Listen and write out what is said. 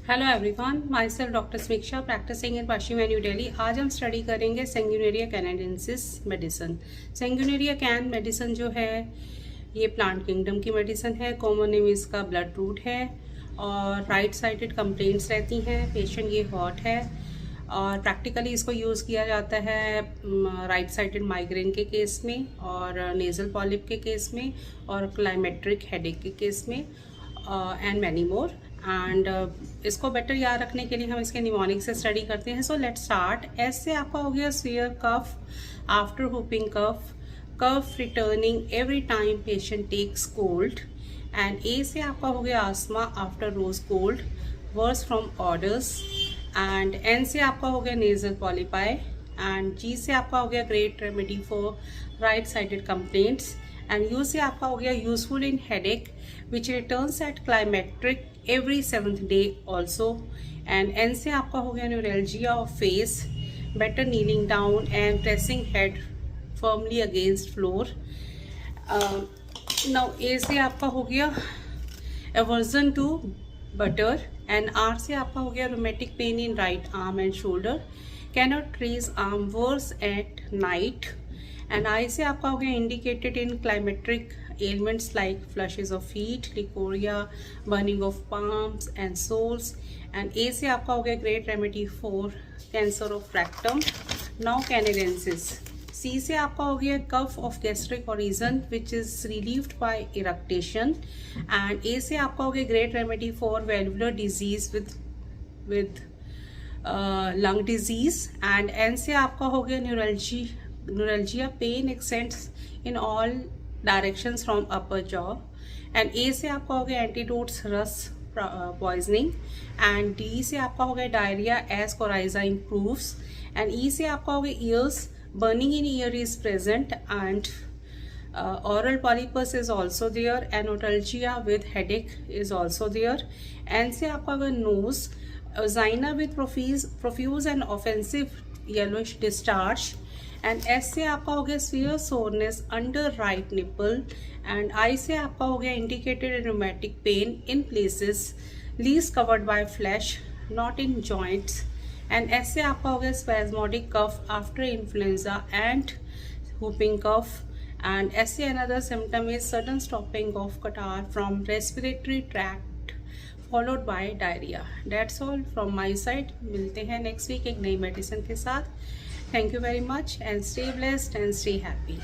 Hello everyone, my self doctor समीक्षा practising इन पश्चिम new Delhi. आज हम स्टडी करेंगे सेंगुनेरिया कैनेडेंसिस मेडिसिन। सेंगुनेरिया कैन मेडिसिन जो है ये प्लांट किंगडम की मेडिसिन है। कॉमन नेम इसका ब्लड रूट है और राइट साइडेड कंप्लेंट्स रहती हैं। पेशेंट ये हॉट है और प्रैक्टिकली इसको यूज़ किया जाता है राइट साइडेड माइग्रेन के केस में और नेज़ल पॉलिप के केस में और क्लाइमेट्रिक हेडेक के केस में एंड मैनी मोर। एंड इसको बेटर याद रखने के लिए हम इसके निमोनिक से स्टडी करते हैं। So let's start. एस से आपका हो गया severe cough after whooping cough, cough returning every time patient takes cold. And A से आपका हो गया asthma after rose cold, worse from odours. And N से आपका हो गया नेजल पॉलीपाई। एंड जी से आपका हो गया great remedy for right sided complaints. And you say आपका हो गया useful in headache which returns at climacteric every 7th day also। and N से आपका हो गया neuralgia of face, better kneeling down and pressing head firmly against floor। now A से आपका हो गया aversion to butter। and R से आपका हो गया rheumatic pain in right arm and shoulder, cannot raise arm, worse at night। and I से आपका हो गया indicated in climateric ailments like flushes of feet, leukorrhea, burning of palms and soles। and A से आपका हो गया great remedy for cancer of rectum, now canadensis। C से आपका हो गया cough of gastric origin which is relieved by eructation। and A से आपका हो गया great remedy for valvular disease with lung disease। and N से आपका हो गया neuralgia pain extends in all directions from upper jaw. And A से आपका हो गया एंटीडोट्स रस पॉइजनिंग। एंड डी से आपका हो गया diarrhoea as coryza improves. And E से आपका हो गया ears, burning in ear is present and oral polypus is also there and notalgia with headache is also there। एन से आपका हो गया nose, angina with profuse and offensive yellowish discharge। And S से आपका हो गया severe soreness under right nipple. And I से आपका हो गया indicated rheumatic pain in places least covered by flesh, not in joints। And S से आपका हो गया spasmodic cough after influenza and whooping cough। and S से another symptom is sudden stopping of catarrh from respiratory tract followed by diarrhea। That's all from my side। मिलते हैं next week एक नई medicine के साथ। Thank you very much and stay blessed and stay happy।